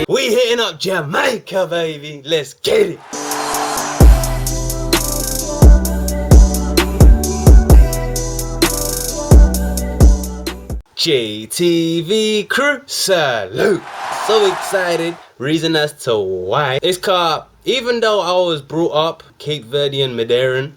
We hitting up Jamaica, baby. Let's get it. JTV crew, salute. So excited. Reason as to why. It's called, even though I was brought up Cape Verdean Madeiran,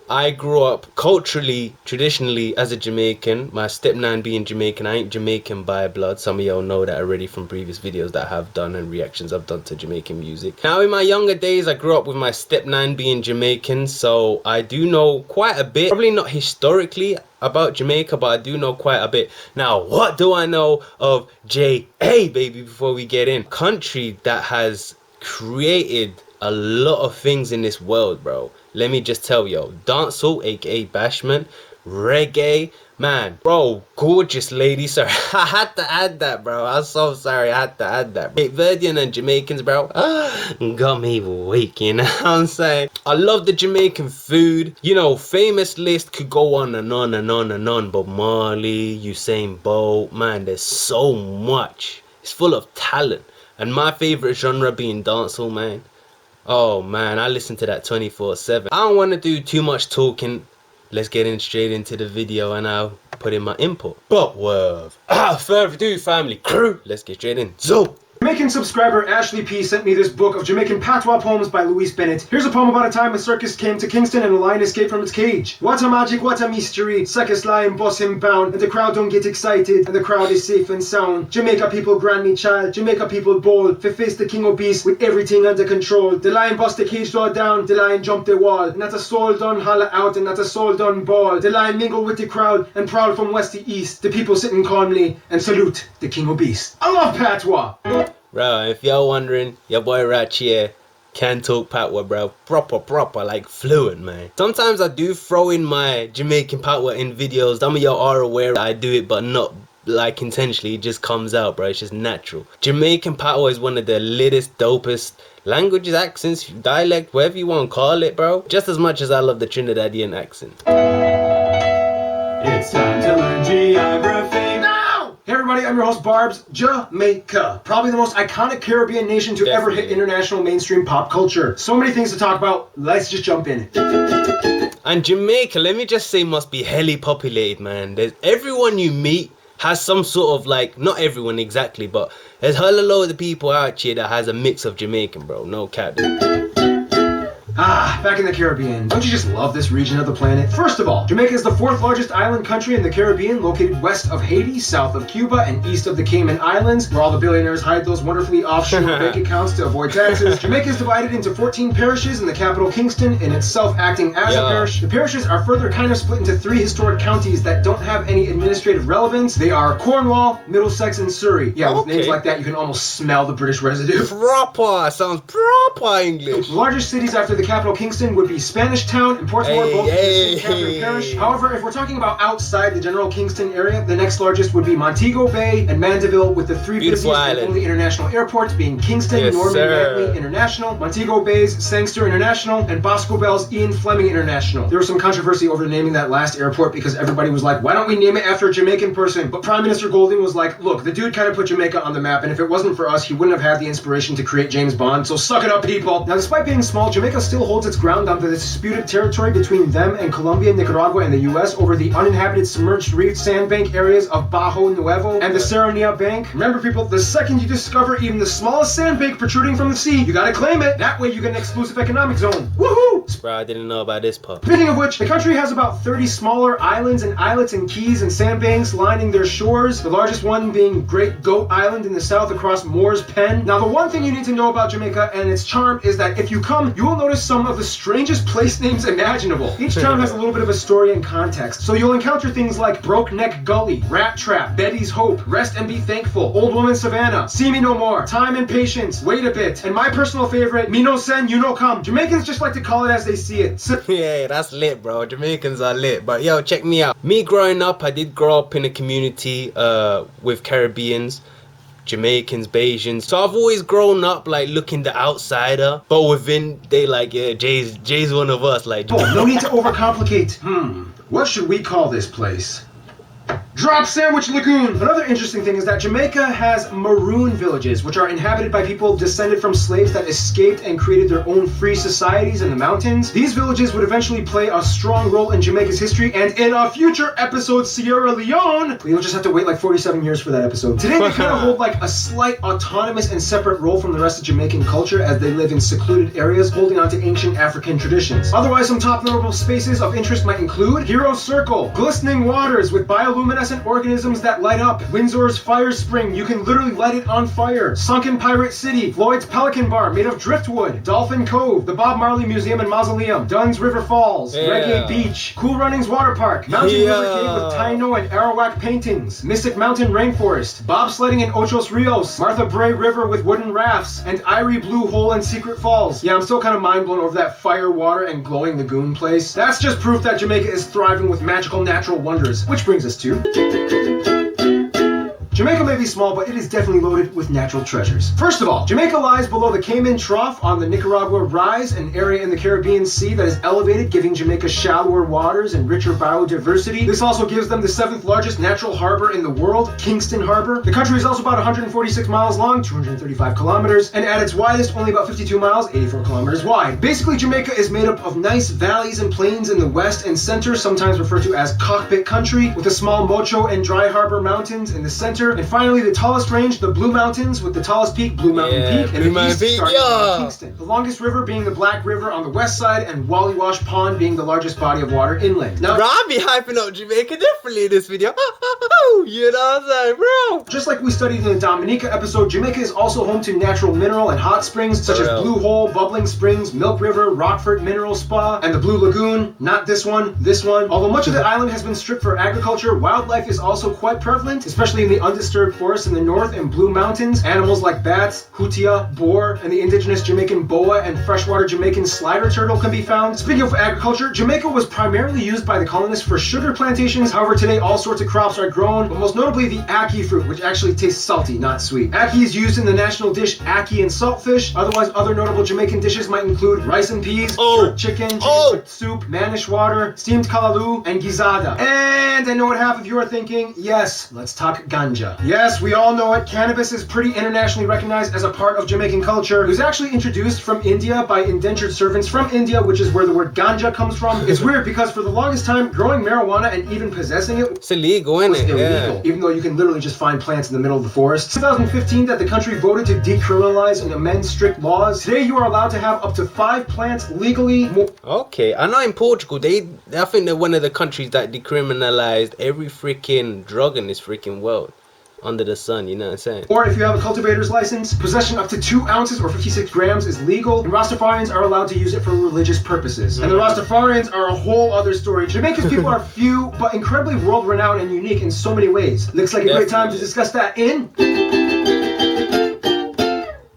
I grew up culturally, traditionally as a Jamaican. My stepnan being Jamaican. I ain't Jamaican by blood. Some of y'all know that already from previous videos that I have done and reactions I've done to Jamaican music. Now in my younger days, I grew up with my stepnan being Jamaican, so I do know quite a bit. Probably not historically about Jamaica, but I do know quite a bit. Now, what do I know of JA, baby, before we get in? Country that has created a lot of things in this world, bro. Let me just tell you, dancehall, aka bashment, reggae, man, bro, gorgeous lady, sorry, I had to add that, bro. I'm so sorry, I had to add that. Cape Verdean and Jamaicans, bro, got me weak, you know what I'm saying? I love the Jamaican food. You know, famous list could go on and on and on and on. Bob Marley, Usain Bolt, man, there's so much. It's full of talent. And my favorite genre being dancehall, man. Oh man, I listen to that 24/7. I don't want to do too much talking. Let's get in straight into the video and I'll put in my input. But without further ado, family crew, let's get straight in. So Jamaican subscriber Ashley P sent me this book of Jamaican Patois poems by Louise Bennett. Here's a poem about a time a circus came to Kingston and a lion escaped from its cage. What a magic, what a mystery. Circus lion boss him bound, and the crowd don't get excited, and the crowd is safe and sound. Jamaica people grand me child, Jamaica people bold, for face the king obese with everything under control. The lion bust the cage door down, the lion jumped the wall. And not a soul done holler out, and not a soul done bawl. The lion mingled with the crowd and prowled from west to east. The people sitting calmly and salute the king obese. I love Patois. bro, if y'all wondering, your boy right here can talk Patois, bro. Proper, like fluent, man. Sometimes I do throw in my Jamaican Patois in videos. Some of y'all are aware I do it, but not like intentionally. It just comes out, bro. It's just natural. Jamaican Patois is one of the littest, dopest languages, accents, dialect, whatever you want to call it, bro. Just as much as I love the Trinidadian accent. It's time to learn geography. Hey everybody, I'm your host Barbs. Jamaica, probably the most iconic Caribbean nation to ever hit international mainstream pop culture. So many things to talk about, let's just jump in. And Jamaica, let me just say, must be hella populated, man. There's everyone you meet has some sort of, like, not everyone exactly, but there's hella load of people out here that has a mix of Jamaican, bro. No cap. Back in the Caribbean. Don't you just love this region of the planet? First of all, Jamaica is the 4th largest island country in the Caribbean, located west of Haiti, south of Cuba, and east of the Cayman Islands, where all the billionaires hide those wonderfully offshore bank accounts to avoid taxes. Jamaica is divided into 14 parishes, and the capital, Kingston, in itself acting as a parish. The parishes are further kind of split into 3 historic counties that don't have any administrative relevance. They are Cornwall, Middlesex, and Surrey. Yeah, with names like that, you can almost smell the British residue. Proper, sounds proper English. The largest cities after the capital, Kingston, would be Spanish Town and Portsmouth, both in the same Catholic parish. However, if we're talking about outside the general Kingston area, the next largest would be Montego Bay and Mandeville, with the 3 busiest and only international airports being Kingston, Norman Manley International, Montego Bay's Sangster International, and Boscobel's Ian Fleming International. There was some controversy over naming that last airport because everybody was like, why don't we name it after a Jamaican person? But Prime Minister Golding was like, look, the dude kind of put Jamaica on the map, and if it wasn't for us, he wouldn't have had the inspiration to create James Bond, so suck it up, people. Now, despite being small, Jamaica still holds its ground on the disputed territory between them and Colombia, Nicaragua, and the US over the uninhabited submerged reef sandbank areas of Bajo Nuevo and the Serranía Bank. Remember, people, the second you discover even the smallest sandbank protruding from the sea, you gotta claim it. That way you get an exclusive economic zone. Woohoo! Bro, I didn't know about this part. Speaking of which, the country has about 30 smaller islands and islets and keys and sandbanks lining their shores, the largest one being Great Goat Island in the south across Moore's Pen. Now, the one thing you need to know about Jamaica and its charm is that if you come, you will notice some of the strangest place names imaginable. Each town has a little bit of a story and context, so you'll encounter things like Broke Neck Gully, Rat Trap, Betty's Hope, Rest and Be Thankful, Old Woman Savannah, See Me No More, Time and Patience, Wait a Bit, and my personal favorite, Me No Send, You No Come. Jamaicans just like to call it as they see it. Yeah, that's lit, bro. Jamaicans are lit. But yo, check me out. Me growing up, I did grow up in a community with Caribbeans, Jamaicans, Bajans. So I've always grown up like looking the outsider, but within they like, yeah, Jay's one of us. Like, oh, no need to overcomplicate. What should we call this place? Drop Sandwich Lagoon. Another interesting thing is that Jamaica has maroon villages, which are inhabited by people descended from slaves that escaped and created their own free societies in the mountains. These villages would eventually play a strong role in Jamaica's history, and in a future episode, Sierra Leone, you'll just have to wait like 47 years for that episode. Today, they kind of hold like a slight autonomous and separate role from the rest of Jamaican culture as they live in secluded areas holding on to ancient African traditions. Otherwise, some top notable spaces of interest might include Hero Circle, glistening waters with bioluminescent organisms that light up, Windsor's Fire Spring, you can literally light it on fire, Sunken Pirate City, Floyd's Pelican Bar made of driftwood, Dolphin Cove, the Bob Marley Museum and Mausoleum, Dunn's River Falls, Reggae Beach, Cool Runnings Water Park, Mountain River Cave with Taino and Arawak paintings, Mystic Mountain Rainforest, bobsledding in Ochos Rios, Martha Bray River with wooden rafts, and Irie Blue Hole and Secret Falls. Yeah, I'm still kind of mind blown over that fire, water, and glowing lagoon place. That's just proof that Jamaica is thriving with magical natural wonders. Which brings us to... Jamaica may be small, but it is definitely loaded with natural treasures. First of all, Jamaica lies below the Cayman Trough on the Nicaragua Rise, an area in the Caribbean Sea that is elevated, giving Jamaica shallower waters and richer biodiversity. This also gives them the 7th largest natural harbor in the world, Kingston Harbor. The country is also about 146 miles long, 235 kilometers, and at its widest, only about 52 miles, 84 kilometers wide. Basically, Jamaica is made up of nice valleys and plains in the west and center, sometimes referred to as cockpit country, with the small Mocho and Dry Harbor Mountains in the center. And finally, the tallest range, the Blue Mountains, with the tallest peak, Blue Mountain Peak, and the east starting from Kingston. The longest river being the Black River on the west side, and Wallywash Pond being the largest body of water inland. Now, bro, I'll be hyping up Jamaica differently in this video. You know what I'm saying, bro? Just like we studied in the Dominica episode, Jamaica is also home to natural mineral and hot springs, such as Blue Hole, Bubbling Springs, Milk River, Rockford Mineral Spa, and the Blue Lagoon. Not this one, this one. Although much of the island has been stripped for agriculture, wildlife is also quite prevalent, especially in the undisturbed forests in the north and Blue Mountains. Animals like bats, hutia, boar, and the indigenous Jamaican boa and freshwater Jamaican slider turtle can be found. Speaking of agriculture, Jamaica was primarily used by the colonists for sugar plantations. However, today all sorts of crops are grown, but most notably the ackee fruit, which actually tastes salty, not sweet. Ackee is used in the national dish ackee and saltfish. Otherwise, other notable Jamaican dishes might include rice and peas, jerk chicken soup, manish water, steamed kalaloo, and gizada. And I know what half of you are thinking. Yes, let's talk ganja. Yes, we all know it. Cannabis is pretty internationally recognized as a part of Jamaican culture. It was actually introduced from India by indentured servants from India, which is where the word ganja comes from. It's weird because for the longest time, growing marijuana and even possessing it it's illegal, isn't it? Illegal, even though you can literally just find plants in the middle of the forest. 2015 that the country voted to decriminalize and amend strict laws. Today you are allowed to have up to 5 plants legally. Okay, I know in Portugal, I think they're one of the countries that decriminalized every freaking drug in this freaking world. Under the sun, you know what I'm saying? Or if you have a cultivator's license, possession up to 2 ounces or 56 grams is legal, and Rastafarians are allowed to use it for religious purposes. And the Rastafarians are a whole other story. Jamaica's people are few, but incredibly world-renowned and unique in so many ways. Looks like a great time to discuss that in...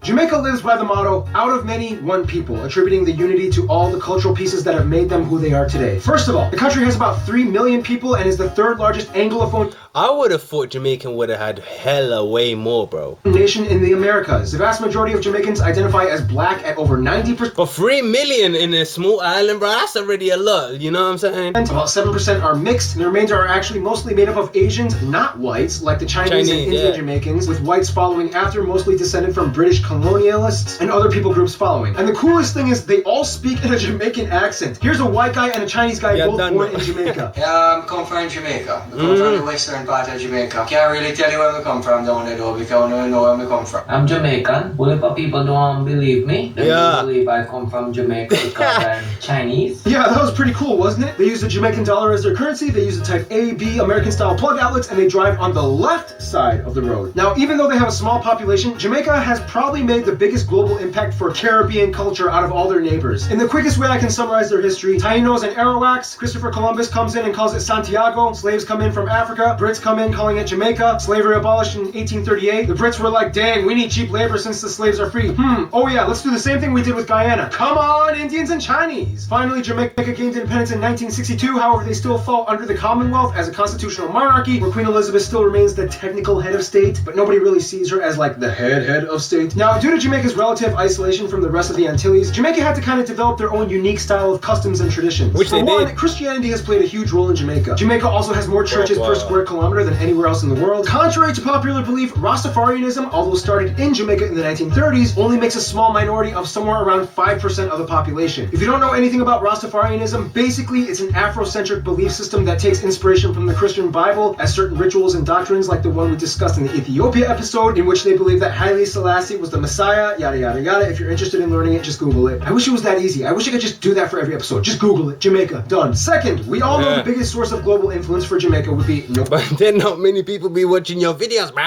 Jamaica lives by the motto, out of many, one people, attributing the unity to all the cultural pieces that have made them who they are today. First of all, the country has about 3 million people and is the 3rd largest Anglophone... I would have thought Jamaican would have had hella way more, bro. ...nation in the Americas. The vast majority of Jamaicans identify as black at over 90%. But 3 million in a small island, bro, that's already a lot, you know what I'm saying? About 7% are mixed, and the remainder are actually mostly made up of Asians, not whites, like the Chinese and Indian Jamaicans, with whites following after, mostly descended from British colonialists and other people groups following. And the coolest thing is they all speak in a Jamaican accent. Here's a white guy and a Chinese guy both born in Jamaica. Yeah, I come from Jamaica. I come from the western part of Jamaica. Can't really tell you where I come from down there though, because I don't know where I come from. I'm Jamaican. Well, if people don't believe me, they don't believe I come from Jamaica because I'm Chinese. Yeah, that was pretty cool, wasn't it? They use the Jamaican dollar as their currency, they use the type A, B, American style plug outlets, and they drive on the left side of the road. Now, even though they have a small population, Jamaica has probably made the biggest global impact for Caribbean culture out of all their neighbors. In the quickest way I can summarize their history, Tainos and Arawaks, Christopher Columbus comes in and calls it Santiago, slaves come in from Africa, Brits come in calling it Jamaica, slavery abolished in 1838, the Brits were like, dang, we need cheap labor since the slaves are free. Oh yeah, let's do the same thing we did with Guyana. Come on, Indians and Chinese! Finally, Jamaica gained independence in 1962, however they still fall under the Commonwealth as a constitutional monarchy, where Queen Elizabeth still remains the technical head of state, but nobody really sees her as like the head of state. Now, Now, due to Jamaica's relative isolation from the rest of the Antilles, Jamaica had to kind of develop their own unique style of customs and traditions. Which For one, Christianity has played a huge role in Jamaica. Jamaica also has more churches per square kilometer than anywhere else in the world. Contrary to popular belief, Rastafarianism, although started in Jamaica in the 1930s, only makes a small minority of somewhere around 5% of the population. If you don't know anything about Rastafarianism, basically it's an Afrocentric belief system that takes inspiration from the Christian Bible, as certain rituals and doctrines like the one we discussed in the Ethiopia episode, in which they believe that Haile Selassie was the Messiah, yada yada yada. If you're interested in learning it, just Google it. I wish it was that easy. I wish I could just do that for every episode. Just Google it. Jamaica. Done. Second, we all know the biggest source of global influence for Jamaica would be But then not many people be watching your videos, bro.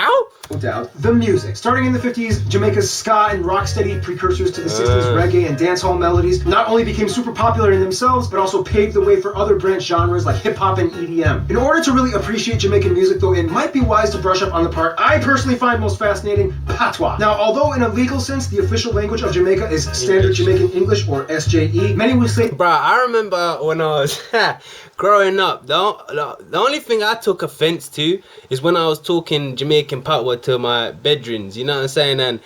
No doubt. The music. Starting in the 50s, Jamaica's ska and rocksteady precursors to the 60s reggae and dancehall melodies not only became super popular in themselves, but also paved the way for other branch genres like hip-hop and EDM. In order to really appreciate Jamaican music though, it might be wise to brush up on the part I personally find most fascinating, Patois. Now, although in a legal sense, the official language of Jamaica is Standard Jamaican English or SJE, many would say... Bro, I remember when I was growing up, the only thing I took offense to is when I was talking Jamaican Patois to my bedrooms, you know what I'm saying? And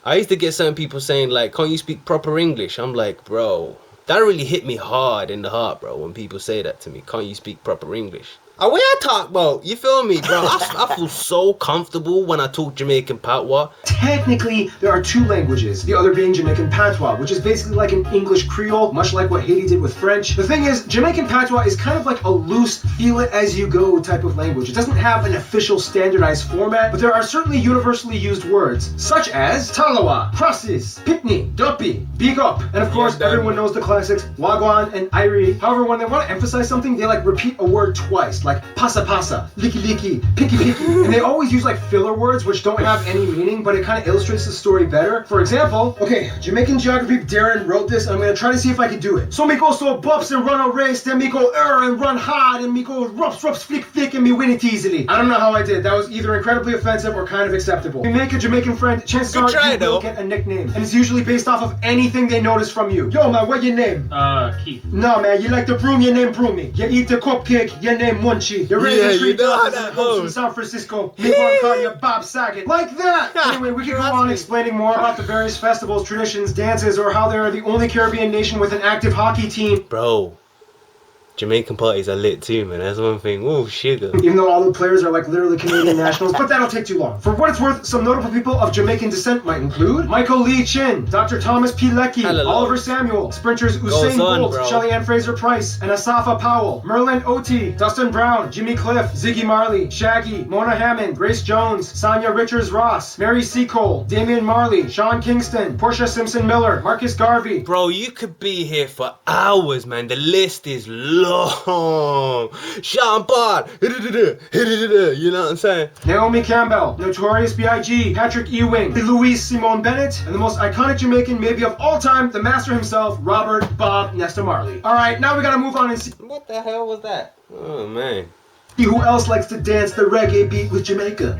I used to get some people saying like, can't you speak proper English? I'm like, bro, that really hit me hard in the heart, bro, when people say that to me. Can't you speak proper English? The way I talk about, you feel me, bro? I feel so comfortable when I talk Jamaican Patois. Technically, there are two languages, the other being Jamaican Patois, which is basically like an English Creole, much like what Haiti did with French. The thing is, Jamaican Patois is kind of like a loose, feel-it-as-you-go type of language. It doesn't have an official standardized format, but there are certainly universally used words, such as Talawa, Crosses, Pitney, Duppy, Big Up, and of course, everyone knows the classics, Wagwan and Irie. However, when they want to emphasize something, they like repeat a word twice, like pasa pasa, licky licky, picky picky, and they always use like filler words which don't have any meaning, but it kind of illustrates the story better. For example, okay, Jamaican geography Darren wrote this, and I'm gonna try to see if I can do it. So me go so bups and run a race, then me go and run hard, and me go rups flick flick, and me win it easily. I don't know how I did. That was either incredibly offensive or kind of acceptable. You make a Jamaican friend, chances are you will get a nickname, and it's usually based off of anything they notice from you. Yo man, what your name? Keith. No man, you like the broom, your name Broomy. You eat the cupcake, your name Munchie. You're ready to treat dogs and host in San Francisco. Me want to call you Bob Saget. Like that! Anyway, we could go on explaining more about the various festivals, traditions, dances, or how they are the only Caribbean nation with an active hockey team. Bro, Jamaican parties are lit too, man. That's one thing. Oh, sugar. Even though all the players are like literally Canadian nationals, but that'll take too long. For what it's worth, some notable people of Jamaican descent might include Michael Lee Chin, Dr. Thomas P. Leckie, Oliver Samuel, sprinters Usain Bolt, Shelly-Ann Fraser-Price, and Asafa Powell, Merlin Oti, Dustin Brown, Jimmy Cliff, Ziggy Marley, Shaggy, Mona Hammond, Grace Jones, Sonia Richards-Ross, Mary Seacole, Damian Marley, Sean Kingston, Portia Simpson-Miller, Marcus Garvey. Bro, you could be here for hours, man. The list is long. Sean Paul, you know what I'm saying? Naomi Campbell, Notorious B.I.G., Patrick Ewing, Louise Simone Bennett, and the most iconic Jamaican maybe of all time, the master himself, Robert Bob Nesta Marley. Alright, now we gotta move on and see what the hell was that? Oh man. Who else likes to dance the reggae beat with Jamaica?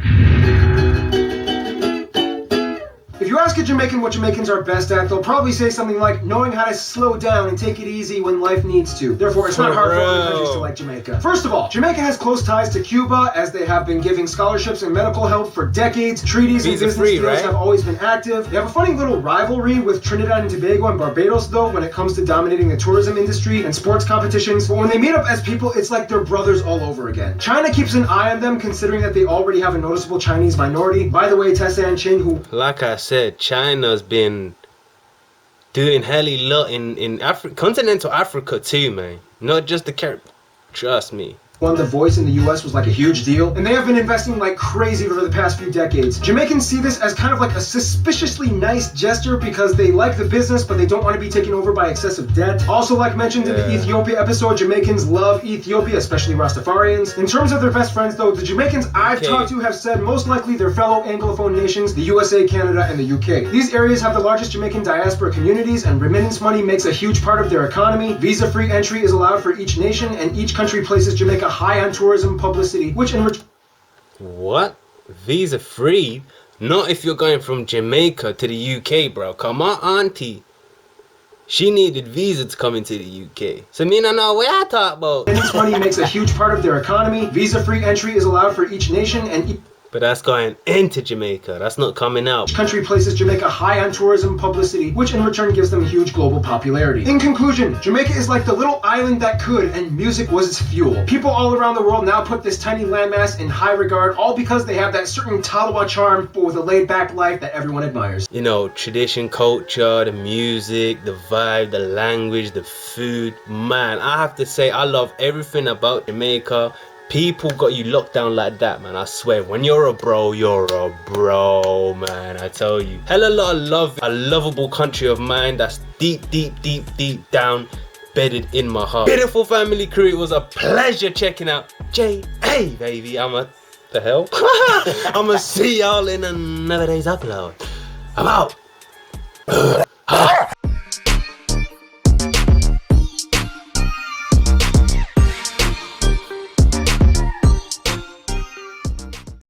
If you ask a Jamaican what Jamaicans are best at, they'll probably say something like knowing how to slow down and take it easy when life needs to. Therefore, it's not hard for other countries to like Jamaica. First of all, Jamaica has close ties to Cuba, as they have been giving scholarships and medical help for decades. Treaties and business deals have always been active. They have a funny little rivalry with Trinidad and Tobago and Barbados, though, when it comes to dominating the tourism industry and sports competitions. But when they meet up as people, it's like they're brothers all over again. China keeps an eye on them, considering that they already have a noticeable Chinese minority. By the way, Tessa and Ching, who... Like I said, China's been doing helly lot in continental Africa too, man. Not just the Caribbean. Trust me. Won The Voice in the US was like a huge deal, and they have been investing like crazy over the past few decades. Jamaicans see this as kind of like a suspiciously nice gesture because they like the business, but they don't want to be taken over by excessive debt. Also, like mentioned in the Ethiopia episode, Jamaicans love Ethiopia, especially Rastafarians. In terms of their best friends though, the Jamaicans I've talked to have said most likely their fellow Anglophone nations, the USA, Canada, and the UK. These areas have the largest Jamaican diaspora communities, and remittance money makes a huge part of their economy. Visa-free entry is allowed for each nation, and each country places Jamaica high on tourism publicity, which in What? Visa free? Not if you're going from Jamaica to the UK, bro. Come on, auntie. She needed visa to come into the UK. So me not know what I talk about. This money makes a huge part of their economy. Visa-free entry is allowed for each nation, and But that's going into Jamaica. That's not coming out. Each country places Jamaica high on tourism publicity, which in return gives them huge global popularity. In conclusion, Jamaica is like the little island that could, and music was its fuel. People all around the world now put this tiny landmass in high regard, all because they have that certain Patois charm, but with a laid-back life that everyone admires. You know, tradition, culture, the music, the vibe, the language, the food. Man, I have to say, I love everything about Jamaica. People got you locked down like that, man. I swear, when you're a bro, man. I tell you. Hella lot of love. A lovable country of mine that's deep down, bedded in my heart. Beautiful family crew, it was a pleasure checking out J.A. baby. The hell? I'ma see y'all in another day's upload. I'm out.